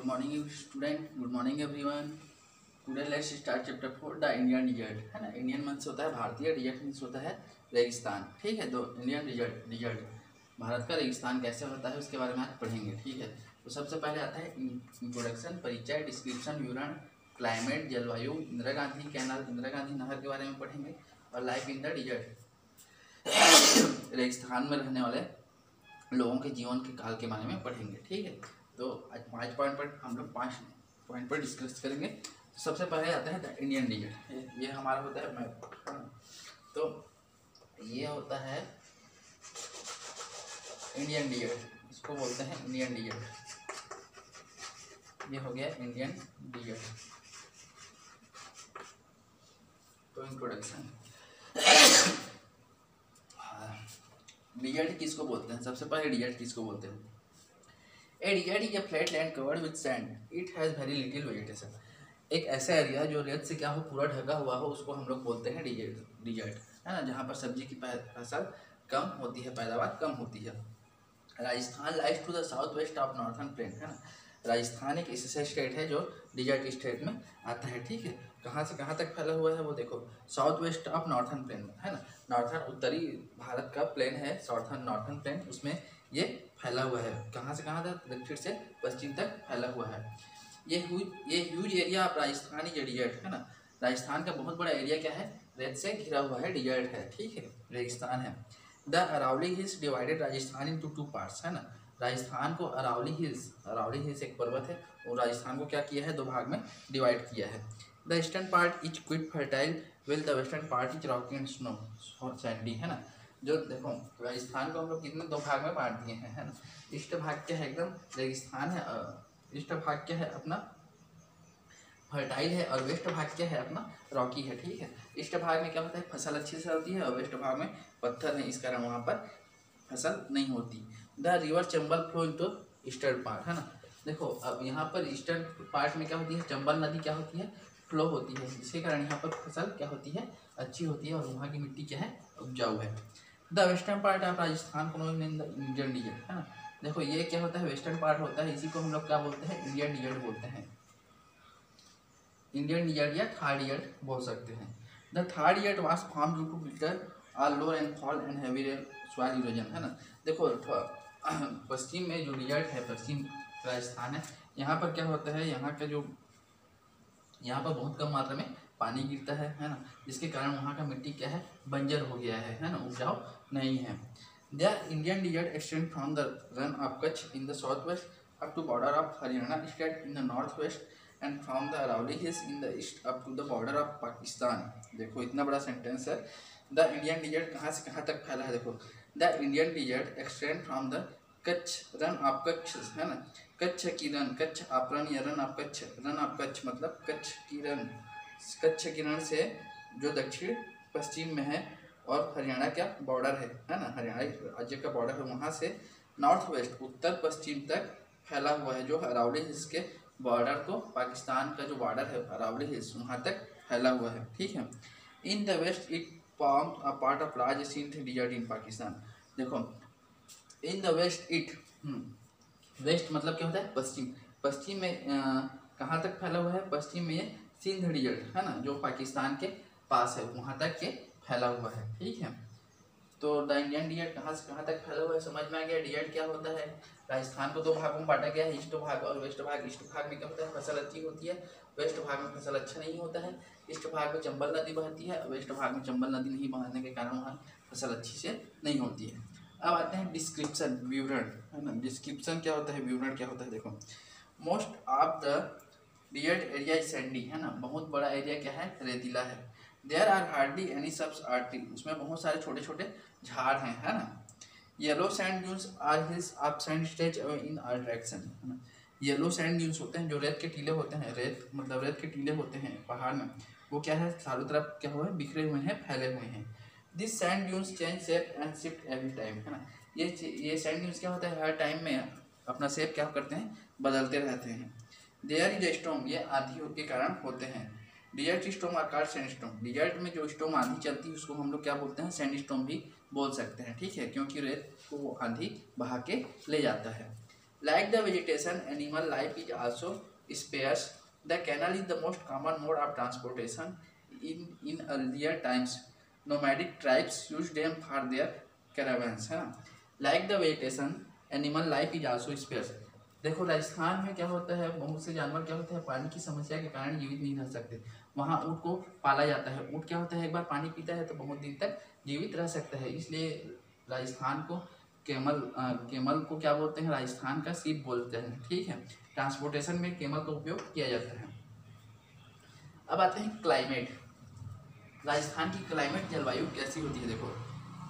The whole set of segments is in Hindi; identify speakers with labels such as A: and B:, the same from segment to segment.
A: Good morning student, good morning everyone. Today let's start chapter 4 the Indian desert, है ना। इंडियन मीन्स होता है भारतीय, डिजर्ट मीन्स होता है रेगिस्तान, ठीक है। तो इंडियन डिजर्ट भारत का रेगिस्तान कैसे होता है उसके बारे में आज पढ़ेंगे, ठीक है। तो सबसे पहले आता है इंट्रोडक्शन, परिचय, डिस्क्रिप्शन, विवरण, क्लाइमेट, जलवायु, इंदिरा गांधी कैनाल, इंदिरा गांधी नहर के बारे में पढ़ेंगे और लाइफ इन द डिजर्ट रेगिस्तान में रहने वाले लोगों के जीवन के काल के बारे में पढ़ेंगे, ठीक है। तो आज 5 पॉइंट पर हम लोग 5 पॉइंट पर डिस्कस करेंगे। सबसे पहले आता है द इंडियन डिजर्ट, ये हमारा होता है मैप। तो ये होता है इंडियन डिजर्ट, इसको बोलते हैं इंडियन डिजर्ट। ये हो गया इंडियन डिजर्ट। तो इंट्रोडक्शन, डिजर्ट किसको बोलते हैं? सबसे पहले डिजर्ट किसको बोलते हैं? A desert is a flat land covered with sand, it has very little vegetation. एक ऐसा एरिया जो रेत से क्या हो पूरा ढका हुआ हो उसको हम लोग बोलते हैं डिजर्ट, है ना। जहाँ पर सब्जी की फसल कम होती है, पैदावार कम होती है। Rajasthan lies to the south west of northern plain, है ना। राजस्थान एक ऐसा स्टेट है जो डिजर्ट स्टेट में आता है, ठीक है। कहाँ से कहाँ तक फैला हुआ है वो देखो, south west of northern plain, है ना। नॉर्थन उत्तरी भारत का प्लेन है, साउथर्न नॉर्थन प्लेन, उसमें ये फैला हुआ है। कहाँ से कहाँ तक? दक्षिण से पश्चिम तक फैला हुआ है। ये huge area of Rajasthan is desert, है ना। राजस्थान का बहुत बड़ा एरिया क्या है? रेत से घिरा हुआ है, डिजर्ट है, ठीक है, रेगिस्तान है। The Aravali hills divided Rajasthan in two parts, है ना। राजस्थान को अरावली हिल्स एक पर्वत है और राजस्थान को क्या किया है? 2 भाग में डिवाइड किया है। The eastern part is quick fertile will the western part is Rocky and snow Sandy, है ना। जो देखो राजस्थान को हम लोग कितने 2 भाग में बांट दिए हैं, है ना। ईस्ट भाग क्या है? एकदम रेगिस्तान है। ईस्ट भाग क्या है? अपना फर्टाइल है। और वेस्ट भाग क्या है? अपना रॉकी है, ठीक है। ईस्ट भाग में क्या होता है? फसल अच्छी से होती है और वेस्ट भाग में पत्थर है, इस कारण वहाँ पर फसल नहीं होती। The river Chambal flow into eastern part, है ना। देखो अब यहाँ पर ईस्टर्न पार्ट में क्या होती है? चंबल नदी क्या होती है? फ्लो होती है, जिसके कारण यहाँ पर फसल क्या होती है? अच्छी होती है और वहाँ की मिट्टी क्या है? उपजाऊ है। The western part of Rajasthan को इंडियन डिजर्ट, है ना। देखो ये क्या होता है? वेस्टर्न पार्ट होता है, इसी को हम लोग क्या बोलते हैं? इंडियन डिजर्ट बोलते हैं। इंडियन डिजर्ट या थार डिजर्ट बोल सकते हैं। The Thar desert was formed due to winter और low rainfall and heavy soil erosion, है ना। देखो पश्चिम में जो डिजर्ट है, पश्चिम राजस्थान है, यहाँ पर क्या होता है? यहाँ पर बहुत कम मात्रा में पानी गिरता है ना, जिसके कारण वहाँ का मिट्टी क्या है? बंजर हो गया है ना, उपजाऊ नहीं है। The Indian desert extend from the Rann of Kutch in the south west up to border of Haryana state in the north west and from the Aravali hills in the east up to the border of Pakistan. देखो इतना बड़ा सेंटेंस है। द इंडियन डिजर्ट कहाँ से कहाँ तक फैला है? देखो the Indian desert extend from the Kutch Rann of Kutch, है ना। कच्छ की रन, कच्छ आप रन या रन ऑफ कच्छ, रन ऑफ कच्छ मतलब कच्छ की रण से जो दक्षिण पश्चिम में है और हरियाणा का बॉर्डर है ना, हरियाणा राज्य का बॉर्डर है, वहाँ से नॉर्थ वेस्ट उत्तर पश्चिम तक फैला हुआ है। जो अरावली हिल्स के बॉर्डर को, पाकिस्तान का जो बॉर्डर है अरावली हिल्स, वहाँ तक फैला हुआ है, ठीक है। In the west it form a part of large Sindh desert in Pakistan. देखो in the west it, west मतलब क्या होता है? पश्चिम। पश्चिम में कहाँ तक फैला हुआ है? पश्चिम में सिंध डिजर्ट, है ना, जो पाकिस्तान के पास है, वहाँ तक के फैला हुआ है, ठीक है। तो द इंडियन डिजर्ट कहाँ से कहाँ तक फैला हुआ है समझ में आ गया। डिजर्ट क्या होता है? राजस्थान को 2 भागों में बांटा गया है, ईस्ट भाग और वेस्ट भाग। ईस्ट भाग में क्या होता है? फसल अच्छी होती है। वेस्ट भाग में फसल अच्छा नहीं होता है। ईस्ट भाग में चंबल नदी बहती है, वेस्ट भाग में चंबल नदी नहीं बहने के कारण वहाँ फसल अच्छी से नहीं होती है। अब आते हैं डिस्क्रिप्शन, विवरण, है ना। डिस्क्रिप्शन क्या होता है? विवरण क्या होता है? देखो most of the desert area is sandy, है ना। बहुत बड़ा एरिया क्या है? रेतीला है। There are hardly any shrubs or tree, उसमें बहुत सारे छोटे छोटे झाड़ हैं, है ना। Yellow sand dunes or hills of sand stretch away in all direction, है ना। येलो सैंड ड्यून्स होते हैं जो रेत के टीले होते हैं, रेत मतलब रेत के टीले होते हैं पहाड़ में, वो क्या है? चारों तरफ क्या हुआ है? बिखरे हुए हैं, फैले हुए हैं। This sand dunes change shape and shift every time, है ना। ये सैंड ड्यून्स क्या होता है? हर टाइम में अपना शेप क्या करते हैं? बदलते रहते हैं। देयर इज ए स्टॉर्म, ये आंधी के कारण होते हैं। डिजर्ट स्टॉर्म आकार सैंड स्टॉर्म, डिजर्ट में जो स्टॉर्म आंधी चलती है उसको हम लोग क्या बोलते हैं? सैंड स्टॉर्म भी बोल सकते हैं, ठीक है, क्योंकि रेत को आंधी बहा के ले जाता है। Like the vegetation, animal life is also sparse. The canal is the most common mode of transportation. In earlier times, nomadic tribes used them for their caravans, है ना. Like the vegetation, animal life is also sparse. देखो राजस्थान में क्या होता है, बहुत से जानवर क्या होते हैं पानी की समस्या के कारण जीवित नहीं रह सकते. वहाँ ऊँट को पाला जाता है. ऊँट क्या होता है, एक बार पानी पीता है तो बहुत दिन तक जीवित रह सकता है. इसलिए राजस्थान को केमल को क्या बोलते हैं, राजस्थान का सीप बोलते हैं. ठीक है, ट्रांसपोर्टेशन में केमल का उपयोग किया जाता है. अब आते हैं क्लाइमेट. राजस्थान की क्लाइमेट जलवायु कैसी होती है. देखो,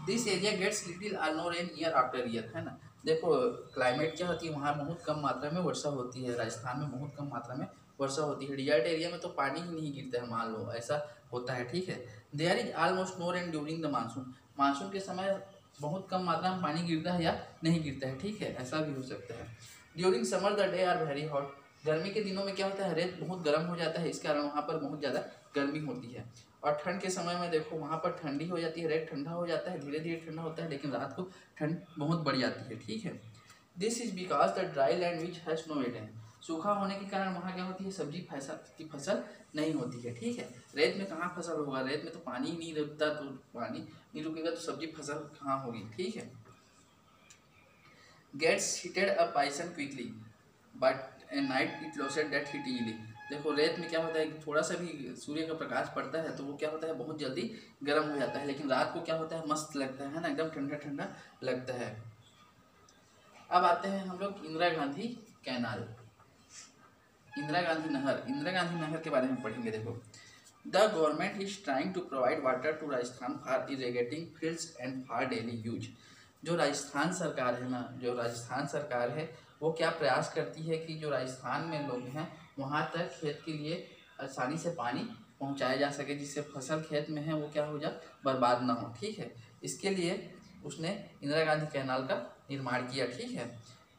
A: दिस एरिया गेट्स लिटिल और no rain year after year, है ना. देखो क्लाइमेट क्या होती है, वहाँ बहुत कम मात्रा में वर्षा होती है. राजस्थान में बहुत कम मात्रा में वर्षा होती है. डिजर्ट एरिया में तो पानी ही नहीं गिरता है, मान लो ऐसा होता है. ठीक है, there is almost no rain during the monsoon. Monsoon के समय बहुत कम मात्रा में पानी गिरता है या नहीं गिरता है. ठीक है, ऐसा भी हो सकता है. During summer the day are very hot. गर्मी के दिनों में क्या होता है, रेत बहुत गर्म हो जाता है, इस कारण वहाँ पर बहुत ज़्यादा गर्मी होती है. और ठंड के समय में देखो वहाँ पर ठंडी हो जाती है, रेत ठंडा हो जाता है, धीरे धीरे ठंडा होता है, लेकिन रात को ठंड बहुत बढ़ जाती है. ठीक है, this is because the dry land which has no wet. सूखा होने के कारण वहाँ क्या होती है, सब्जी की फसल नहीं होती है. ठीक है, रेत में कहाँ फसल होगा, रेत में तो पानी ही नहीं रुकता, तो पानी नहीं रुकेगा तो सब्जी फसल कहाँ होगी. ठीक है, gets heated up by sun quickly but at night it lossed that heat easily. देखो रेत में क्या होता है, थोड़ा सा भी सूर्य का प्रकाश पड़ता है तो वो क्या होता है, बहुत जल्दी गर्म हो जाता है, लेकिन रात को क्या होता है, मस्त लगता है ना, एकदम ठंडा ठंडा लगता है. अब आते हैं हम लोग इंदिरा गांधी कैनाल, इंदिरा गांधी नहर. इंदिरा गांधी नहर के बारे में पढ़ेंगे. देखो, the government is trying to provide water to Rajasthan for irrigating fields and for daily use. जो राजस्थान सरकार है ना, जो राजस्थान सरकार है वो क्या प्रयास करती है कि जो राजस्थान में लोग हैं वहाँ तक खेत के लिए आसानी से पानी पहुँचाया जा सके, जिससे फसल खेत में है वो क्या हो जाए, बर्बाद ना हो. ठीक है, इसके लिए उसने इंदिरा गांधी कैनाल का निर्माण किया. ठीक है,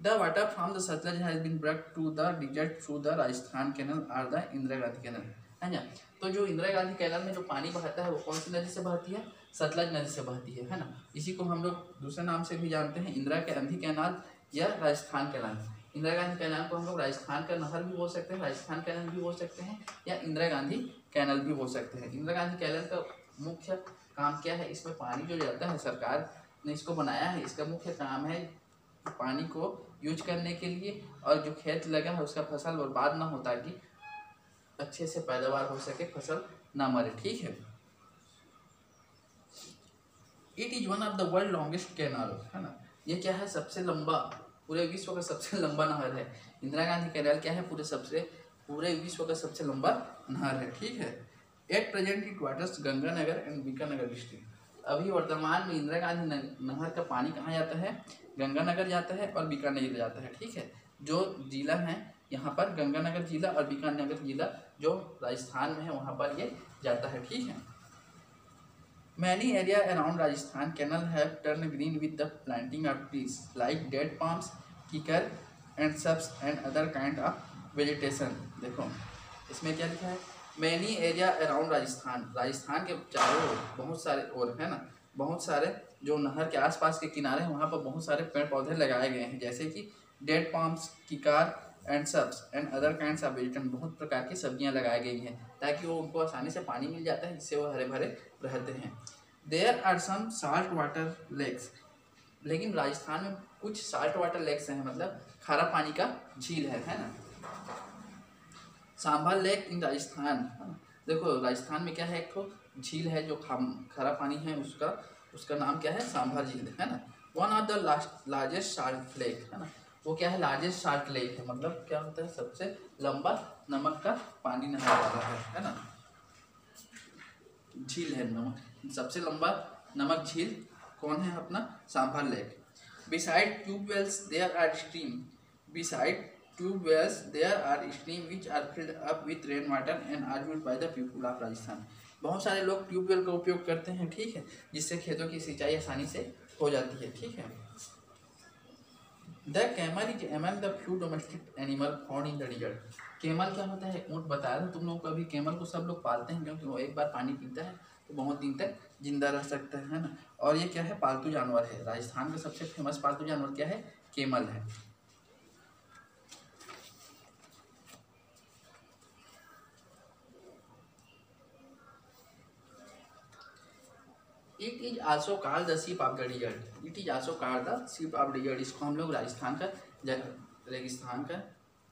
A: the water from the Sutlej has been brought to the desert through the Rajasthan canal और द इंदिरा गांधी कैनल, है ना. तो जो इंदिरा गांधी कैनल में जो पानी बहता है वो कौन सी नदी से बहती है, सतलज नदी से बहती है ना. इसी को हम लोग दूसरे नाम से भी जानते हैं, इंदिरा गांधी कैनाल या राजस्थान कैनाल. इंदिरा गांधी कैनाल को हम लोग राजस्थान का नहर भी बोल सकते हैं, राजस्थान कैनाल भी बोल सकते हैं, या इंदिरा गांधी कैनाल भी बोल सकते हैं. इंदिरा गांधी कैनाल का मुख्य काम क्या है, इसमें पानी जो जाता है, सरकार ने इसको बनाया है, इसका मुख्य काम है पानी को यूज करने के लिए, और जो खेत लगा है उसका फसल बर्बाद ना हो, ताकि अच्छे से पैदावार हो सके, फसल ना मरे. ठीक है, it is one of the world longest canal, है ना. ये क्या है, सबसे लंबा, पूरे विश्व का सबसे लंबा नहर है. इंदिरा गांधी कैनाल क्या है, पूरे विश्व का सबसे लंबा नहर है. ठीक है, at present it waters Ganganagar and Bikaner district. अभी वर्तमान में इंदिरा गांधी नहर का पानी कहाँ जाता है, गंगानगर जाता है और बीकानेर जाता है. ठीक है, जो जिला है यहाँ पर गंगानगर जिला और बीकानेर जिला जो राजस्थान में है वहाँ पर ये जाता है. ठीक है, many area around Rajasthan canal have turned green with the planting of trees like date palms, kikar and shrubs and other kind of vegetation. देखो इसमें क्या लिखा है, many area around Rajasthan, Rajasthan के चारों ओर बहुत सारे, और है ना, बहुत सारे जो नहर के आसपास के किनारे हैं वहाँ पर बहुत सारे पेड़ पौधे लगाए गए हैं, जैसे कि date palms, kikar and shrubs and other kinds of vegetable. बहुत प्रकार की सब्जियां लगाई गई हैं ताकि वो उनको आसानी से पानी मिल जाता है, जिससे वो हरे भरे रहते हैं. There are some salt water lakes. लेकिन राजस्थान में कुछ साल्ट वाटर लेक्स हैं, मतलब खारा पानी का झील है ना. Sambar lake in Rajasthan. देखो राजस्थान में क्या है, एक तो झील है जो खारा पानी है, उसका नाम क्या है, सांभर झील, है ना. One of the largest salt lake, है ना. वो क्या है, लार्जेस्ट साल्ट लेक है, मतलब क्या होता है, सबसे लंबा नमक का पानी नहर वाला है ना, झील है. नमक सबसे लंबा नमक झील कौन है, अपना Sambhar lake. Beside tubewells there are stream, beside tubewells there are stream which are filled up with rain water and are used by the people of Rajasthan. बहुत सारे लोग ट्यूबवेल का उपयोग करते हैं. ठीक है, जिससे खेतों की सिंचाई आसानी से हो जाती है. ठीक है, the camel is among the few domestic animal found in the dessert. Camel क्या होता है, ऊँट. बताया था तुम लोगों को अभी, केमल को सब लोग पालते हैं क्योंकि वो एक बार पानी पीता है तो बहुत दिन तक जिंदा रह सकता है ना. और ये क्या है, पालतू जानवर है. राजस्थान का सबसे फेमस पालतू जानवर क्या है, केमल है. It is also called the ship of the dessert, it is also called the ship of dessert. इसको हम लोग राजस्थान का रेगिस्तान का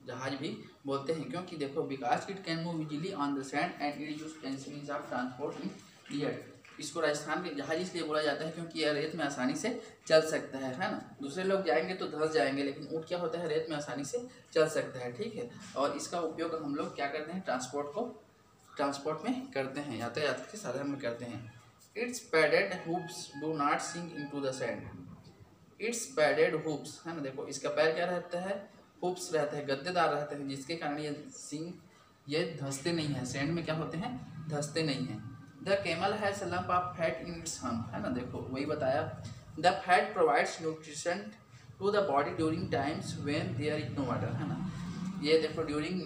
A: जहाज भी बोलते हैं, क्योंकि देखो because it can move easily on the sand and it used extensively of transport in desert. इसको राजस्थान के जहाज इसलिए बोला जाता है क्योंकि यह रेत में आसानी से चल सकता है ना। दूसरे लोग जाएंगे तो धंस जाएंगे, लेकिन ऊँट क्या होता है, रेत में आसानी से चल सकता है, ठीक है। और इसका उपयोग हम लोग क्या करते हैं, ट्रांसपोर्ट में करते हैं, यातायात के साधन में करते हैं। It's padded hoops do not sink into the sand, it's padded hoops है ना, देखो इसका पैर क्या रहता है, हुप्स रहता है, गद्देदार रहते हैं, जिसके कारण ये धंसते नहीं हैं, सैंड में क्या होते हैं, धंसते नहीं हैं। The camel has a lump of fat in its hump है ना, देखो वही बताया। The fat provides nutrition to the body during times when there is no water है ना। ये देखो ड्यूरिंग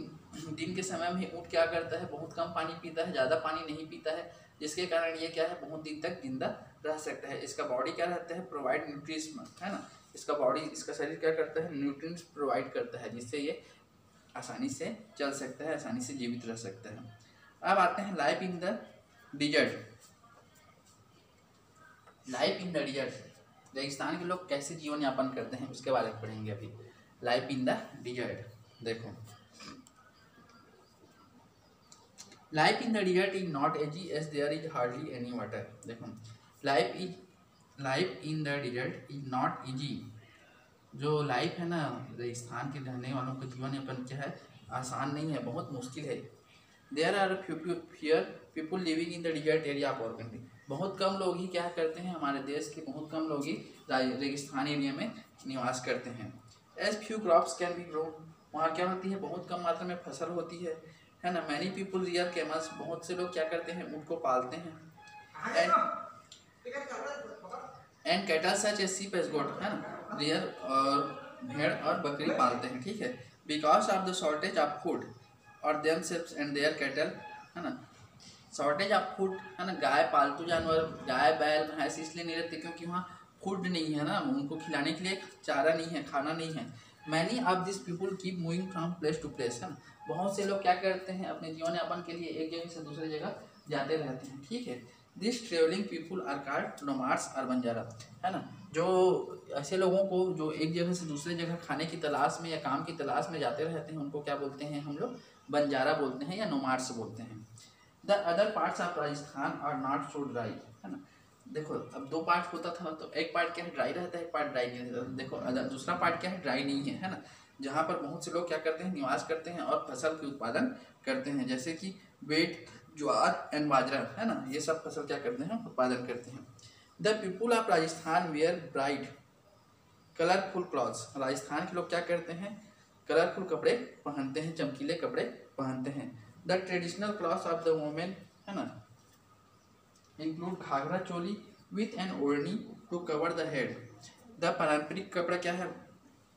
A: दिन के समय में ऊँट क्या करता है, बहुत कम पानी पीता है, ज़्यादा पानी नहीं पीता है, जिसके कारण ये क्या है, बहुत दिन तक जिंदा रह सकता है। इसका बॉडी क्या रहता है, प्रोवाइड न्यूट्रिशन है ना, इसका बॉडी इसका शरीर क्या करता है, न्यूट्रिएंट्स प्रोवाइड करता है, जिससे ये आसानी से चल सकता है, आसानी से जीवित रह सकता है। अब आते हैं life in the dessert. Life in the dessert, रेगिस्तान के लोग कैसे जीवन यापन करते हैं उसके बारे में पढ़ेंगे अभी। लाइफ इन द डिजर्ट, देखो life in the desert is not easy as there is hardly any water. देखो life in the desert is not easy, जो लाइफ है ना रेगिस्तान के रहने वालों का जीवन यापन क्या है, आसान नहीं है, बहुत मुश्किल है। There are fear people living in the desert area of our country, बहुत कम लोग ही क्या करते हैं, हमारे देश के बहुत कम लोग ही रेगिस्तान एरिया में निवास करते हैं। As few crops can be grown, वहाँ क्या होती है, बहुत कम मात्रा में फसल होती है ना। मैनी पीपुल रियर कैमल्स, बहुत से लोग क्या करते हैं, उनको पालते हैं। And cattle such as sheep as goat है ना, रियर और भेड़ और बकरी पालते हैं, ठीक है। Because of the shortage of food और देमसेल्व्स एंड देयर कैटल है ना, शॉर्टेज ऑफ फूड है ना, गाय पालतू जानवर, गाय बैल भैंस इसलिए नहीं रहते क्योंकि वहाँ फूड नहीं है ना, उनको खिलाने के लिए चारा नहीं है, खाना नहीं है। Many of this people keep moving from place to place है ना, बहुत से लोग क्या करते हैं, अपने जीवन यापन के लिए एक जगह से दूसरी जगह जाते रहते हैं, ठीक है। This travelling people are called nomads और बंजारा है ना, जो ऐसे लोगों को जो एक जगह से दूसरी जगह खाने की तलाश में या काम की तलाश में जाते रहते हैं, उनको क्या बोलते हैं हम लोग, बंजारा बोलते हैं या नोमाड्स बोलते हैं। The other parts of Rajasthan are not so dry है ना, देखो अब दो पार्ट होता था, तो एक पार्ट क्या है, ड्राई रहता है, एक पार्ट ड्राई नहीं रहता। देखो दूसरा पार्ट क्या है, ड्राई नहीं है ना, जहाँ पर बहुत से लोग क्या करते हैं, निवास करते हैं और फसल के उत्पादन करते हैं, जैसे कि वेट, ज्वार एंड बाजरा है ना, ये सब फसल क्या करते हैं, उत्पादन करते हैं। The people of Rajasthan wear bright colourful clothes, Rajasthan के लोग क्या करते हैं, कलरफुल कपड़े पहनते हैं, चमकीले कपड़े पहनते हैं। The traditional clothes of the women है ना include ghagra choli with an odhni to cover the head. The पारंपरिक कपड़ा क्या है,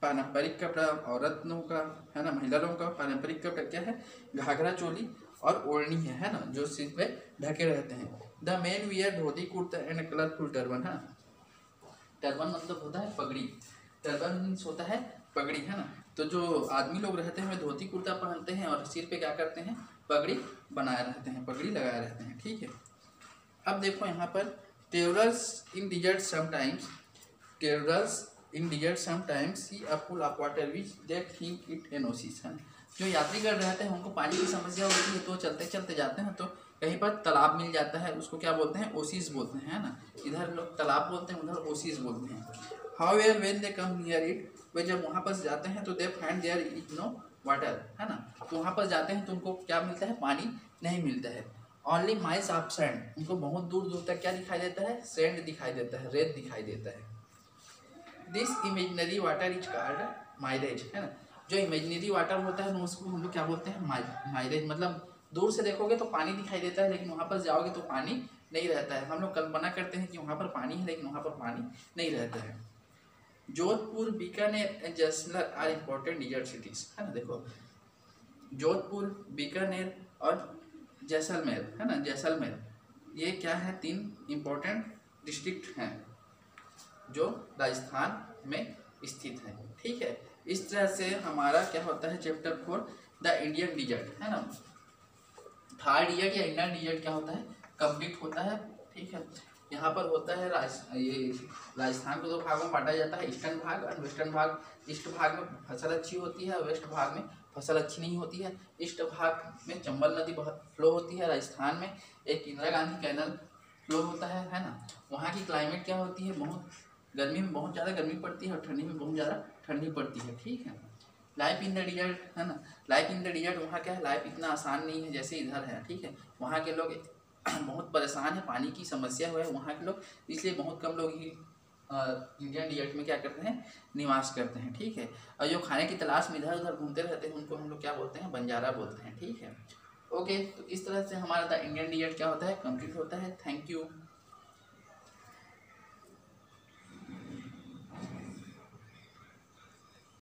A: पारंपरिक कपड़ा औरत लोगों का है ना, महिला लोगों का पारंपरिक कपड़ा क्या है, घाघरा चोली और ओढ़नी है ना, जो सिर पे ढके रहते हैं। The main wear dhoti kurta and colourful turban है ना, टर्बन मतलब होता है पगड़ी, टर्बन मीन्स होता है पगड़ी है ना, तो जो आदमी लोग रहते हैं वे धोती कुर्ता पहनते हैं और सिर पे क्या करते हैं, पगड़ी बनाए रहते हैं, पगड़ी लगाए रहते हैं, ठीक है। अब देखो यहाँ पर travellers in desert sometimes see a pool of water which they think it an oasis है, जो यात्रीगण रहते हैं उनको पानी की समस्या होती है, तो चलते चलते जाते हैं तो कहीं पर तालाब मिल जाता है, उसको क्या बोलते हैं, ओसिस बोलते हैं है ना, इधर लोग तालाब बोलते हैं, उधर ओसिस बोलते हैं। However when they come near it, वे जब वहाँ पर जाते हैं तो they find there is no water है ना, तो वहाँ पर जाते हैं तो उनको क्या मिलता है, पानी नहीं मिलता है। ओनली माइल्स ऑफ सैंड, उनको बहुत दूर दूर तक क्या दिखाई देता है, सैंड दिखाई देता है, रेत दिखाई देता है। This imaginary water is called mileage है ना, जो इमेजिनरी वाटर होता है उसको हम लोग क्या बोलते हैं, माइलेज, मतलब दूर से देखोगे तो पानी दिखाई देता है, लेकिन वहाँ पर जाओगे तो पानी नहीं रहता है। हम लोग कल्पना करते हैं कि वहाँ पर पानी है, लेकिन वहाँ पर पानी नहीं रहता है। Jodhpur, Bikaner and Jaisalmer are important desert cities है ना, देखो जोधपुर, बीकानेर और जैसलमेर है ना, जैसलमेर ये क्या है, तीन इम्पोर्टेंट डिस्ट्रिक्ट हैं जो राजस्थान में स्थित है, ठीक है। इस तरह से हमारा क्या होता है, चैप्टर 4 द इंडियन डिजर्ट है ना, थर्ड डिजर्ट या इंडियन डिजर्ट क्या होता है, कंप्लीट होता है, ठीक है। यहाँ पर होता है ये राजस्थान को दो भागों में बांटा जाता है, ईस्टर्न भाग और वेस्टर्न भाग। ईस्ट भाग में फसल अच्छी होती है, वेस्ट भाग में फसल अच्छी नहीं होती है। ईस्ट भाग में चंबल नदी बहुत फ्लो होती है, राजस्थान में एक इंदिरा गांधी कैनल फ्लो होता है ना। वहाँ की क्लाइमेट क्या होती है, बहुत गर्मी में बहुत ज़्यादा गर्मी पड़ती है और ठंडी में बहुत ज़्यादा ठंडी पड़ती है, ठीक है। लाइफ इन द डिजर्ट है ना, लाइफ इन द डिजर्ट वहाँ क्या है, लाइफ इतना आसान नहीं है जैसे इधर है, ठीक है। वहाँ के लोग बहुत परेशान है, पानी की समस्या है वहाँ के लोग, इसलिए बहुत कम लोग ही इंडियन डिजर्ट में क्या करते हैं, निवास करते हैं, ठीक है। और जो खाने की तलाश में इधर उधर घूमते रहते हैं उनको हम लोग क्या बोलते हैं, बंजारा बोलते हैं, ठीक है। ओके, तो इस तरह से हमारा द इंडियन डिजर्ट क्या होता है, कंप्लीट होता है। Thank you.